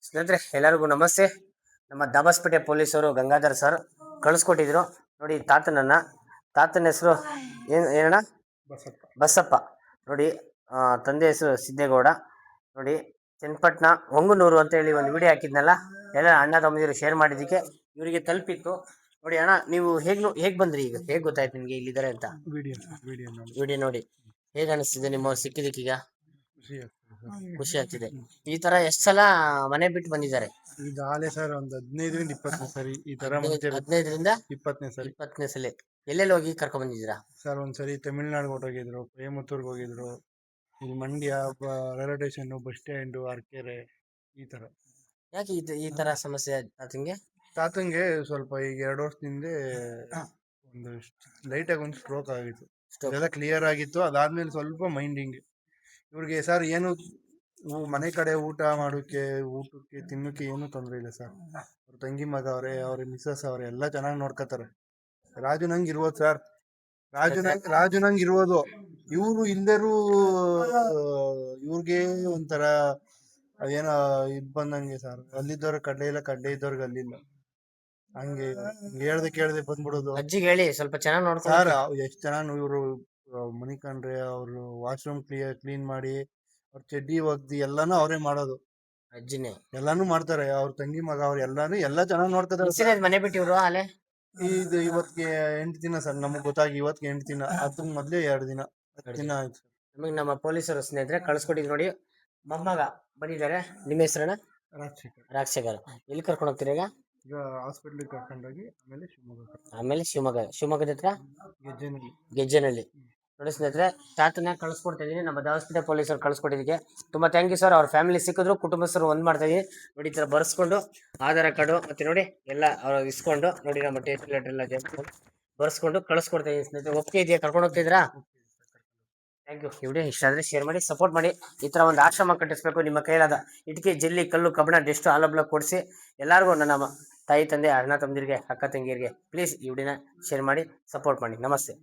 ಸ್ನೇಹಿತರೆ ಎಲ್ಲರಿಗೂ ನಮಸ್ತೆ. ನಮ್ಮ ದಾಬಸ್ಪೇಟೆ ಪೊಲೀಸರು ಗಂಗಾಧರ್ ಸರ್ ಕಳಿಸ್ಕೊಟ್ಟಿದ್ರು ನೋಡಿ. ತಾತನ ಹೆಸರು ಏನಣ್ಣ? ಬಸಪ್ಪ. ನೋಡಿ, ತಂದೆ ಹೆಸರು ಸಿದ್ದೇಗೌಡ. ನೋಡಿ, ಚನ್ನಪಟ್ಟಣ ಹೊಂಗನೂರು ಅಂತ ಹೇಳಿ ಒಂದು ವಿಡಿಯೋ ಹಾಕಿದ್ನಲ್ಲ, ಎಲ್ಲ ಅಣ್ಣ ತಮ್ಮದಿರು ಶೇರ್ ಮಾಡಿದ್ದಕ್ಕೆ ಇವರಿಗೆ ತಲುಪಿತ್ತು. ನೋಡಿ ಅಣ್ಣ, ನೀವು ಹೇಗ್ ಬಂದ್ರಿ? ಈಗ ಹೇಗ್ ಗೊತ್ತಾಯ್ತು ನಿಮ್ಗೆ ಇಲ್ಲಿದ್ದಾರೆ ಅಂತ? ವಿಡಿಯೋ ನೋಡಿ ಹೇಗ್ ಅನಿಸ್ತಿದೆ ನಿಮ್ಮ ಸಿಕ್ಕಿದಕ್ಕೀಗ? ಖುಷಿ ಆಗ್ತಿದೆ. ಈ ತರ ಎಷ್ಟ್ ಸಲ ಮನೆ ಬಿಟ್ಟು ಬಂದಿದ್ದಾರೆ? ಈಗಾಗಲೇ ಸರ್ ಒಂದು 15ರಿಂದ 20ನೇ ಸರಿ ಈ ತರ 15ರಿಂದ 20ನೇ ಸಲ. ಎಲ್ಲೆಲ್ಲಿ ಹೋಗಿ ಕರ್ಕೊಂಡ್ ಬಂದಿದ್ದೀರಾ ಸರ್? ಒಂದ್ಸರಿ ತಮಿಳ್ನಾಡಿಗೆ ಹೊರಟೋಗಿದ್ರು, ಕೊಯಮತ್ತೂರ್ಗೆ ಹೋಗಿದ್ರು, ಇಲ್ಲಿ Mandya railway station, bus stand, Arekere, ಈ ತರ. ಯಾಕೆ ಈ ತರ ಸಮಸ್ಯೆ ತಾತಂಗೆ ಸ್ವಲ್ಪ ಈಗ 2 ವರ್ಷದಿಂದ ಒಂದು ಲೈಟ್ ಆಗಿ ಒಂದು ಸ್ಟ್ರೋಕ್ ಆಗಿತ್ತು. ಅದೆಲ್ಲ ಕ್ಲಿಯರ್ ಆಗಿತ್ತು. ಅದಾದ್ಮೇಲೆ ಸ್ವಲ್ಪ ಮೈಂಡಿಂಗ್ ಇವ್ರಿಗೆ ಸರ್ ಏನು ಮನೆ ಕಡೆ ಊಟಕ್ಕೆ ತಿನ್ನಕ್ಕೆ ಏನು ತೊಂದರೆ ಇಲ್ಲ ಸರ್. ಅವ್ರ ತಂಗಿ ಮಗ ಅವ್ರೆ, ಅವ್ರ ಮಿಸಸ್ ಅವ್ರೆ, ಎಲ್ಲ ಚೆನ್ನಾಗಿ ನೋಡ್ಕೋತಾರೆ. ರಾಜು ನಂಗೆ ಇರ್ಬೋದು ಸರ್, ರಾಜು ನಂಗೆ ಇರ್ಬೋದು. ಇವ್ರು ಇಲ್ದರು ಇವ್ರಿಗೆ ಒಂಥರ ಅದೇನೋ ಬಂದಂಗೆ ಸರ್. ಅಲ್ಲಿದ್ದವ್ರ ಕಡ್ಲೆ ಇಲ್ಲ, ಕಡ್ಲೆ ಇದ್ದವ್ರಿಗೆ ಅಲ್ಲಿಲ್ಲ. ಹಂಗೆ ಕೇಳ್ದೆ ಬಂದ್ಬಿಡೋದು. ಅಜ್ಜಿಗೆ ಹೇಳಿ ಸ್ವಲ್ಪ ಚೆನ್ನಾಗಿ ನೋಡ್ಕೊ ಸರ್. ಎಷ್ಟ್ ಚೆನ್ನಾಗಿ ಇವ್ರು ಮನಿ ಕಂಡ್ರೆ ಅವ್ರು ವಾಶ್ರೂಮ್ ಕ್ಲೀನ್ ಮಾಡಿ, ಅವ್ರ ಚಡ್ಡಿ ಒಗ್ದಿ ಎಲ್ಲಾನು ಅವರೇ ಮಾಡೋದು. ಅಜ್ಜಿನೇ ಎಲ್ಲಾನು ಮಾಡ್ತಾರೆ. ಅವ್ರ ತಂಗಿ ಮಗ ಅವ್ರು ಎಲ್ಲ ಚೆನ್ನಾಗಿ ನೋಡ್ತಾರೆ. ಮನೆ ಬಿಟ್ಟಿವ್ರು ಅಲ್ಲೇ ಇದು ಇವತ್ತಿಗೆ 8 ದಿನ ಸರ್. ನಮಗ್ ಗೊತ್ತಾಗಿ ಇವತ್ತಿಗೆ 8 ದಿನ. ಅದ್ರ ಮೊದ್ಲೇ 2 ದಿನ 10 ದಿನ ಆಯ್ತು. ನಮಗೆ ನಮ್ಮ ಪೊಲೀಸರು ಸ್ನೇಹಿತರೆ ಕಳ್ಸ್ಕೊಟ್ಟಿದ್ರು ನೋಡಿ. ಮೊಮ್ಮಗ ಬಂದಿದ್ದಾರೆ. ನಿಮ್ಮ ಹೆಸರನ್ನ? ರಾಜಶೇಖರ್. ಎಲ್ಲಿ ಕರ್ಕೊಂಡು ಹೋಗ್ತೀರಾ ಈಗ? ಹಾಸ್ಪಿಟ್ಲಿಗೆ ಕರ್ಕೊಂಡೋಗಿ ಆಮೇಲೆ ಶಿವಮೊಗ್ಗದ ಹತ್ರ ಗೆಜ್ಜೆನಹಳ್ಳಿ. ನೋಡಿ ಸ್ನೇಹಿತರೆ, ತಾತನ ಕಳ್ಸ್ಕೊಡ್ತಾ ಇದೀನಿ. ನಮ್ಮ ದಾಬಸ್ಪೇಟೆ ಪೊಲೀಸರು ಕಳ್ಸ್ಕೊಟ್ಟಿದ್ದಕ್ಕೆ ತುಂಬಾ ಥ್ಯಾಂಕ್ ಯು ಸರ್. ಅವ್ರ ಫ್ಯಾಮಿಲಿ ಸಿಕ್ಕಿದ್ರು, ಕುಟುಂಬಸ್ಥರು ಒಂದ್ ಮಾಡ್ತಾ ಇದೀನಿ ನೋಡಿ. ಈ ತರ ಬರ್ಸ್ಕೊಂಡು ಆಧಾರ್ ಕಾರ್ಡು ಮತ್ತೆ ನೋಡಿ ಎಲ್ಲ ಅವ್ರು ಇಸ್ಕೊಂಡು ನೋಡಿ, ನಮ್ಮ ಟೇಸ್ಟ್ ಲೆಟರ್ ಎಲ್ಲ ಬರ್ಸ್ಕೊಂಡು ಕಳ್ಸ್ಕೊಡ್ತಾ ಇದೀನಿ ಸ್ನೇಹಿತರೆ. ಒಪ್ಪಿಗೆ ಇದೆಯಾ? ಕರ್ಕೊಂಡು ಹೋಗ್ತಿದ್ರಾ? Thank you. ಈ ವಿಡಿಯೋ ಇಷ್ಟ ಆದ್ರೆ ಶೇರ್ ಮಾಡಿ, ಸಪೋರ್ಟ್ ಮಾಡಿ. ಈ ತರ ಒಂದು ಆಶ್ರಮ ಕಟ್ಟಿಸ್ಬೇಕು. ನಿಮ್ಮ ಕೈಲಾದ ಇಟ್ಟಿಗೆ, ಜಲ್ಲಿ, ಕಲ್ಲು, ಕಬ್ಬಣ, ಡೆಸ್ಟ್, ಆಲಬ್ಲ ಕೊಡಿಸಿ ಎಲ್ಲರಿಗೂ, ನನ್ನ ತಾಯಿ ತಂದೆ, ಅಣ್ಣ ತಮ್ಮದಿರಿಗೆ, ಅಕ್ಕ ತಂಗಿಯರಿಗೆ ಪ್ಲೀಸ್ ಈ ವಿಡಿಯೋನ ಶೇರ್ ಮಾಡಿ, ಸಪೋರ್ಟ್ ಮಾಡಿ. ನಮಸ್ತೆ.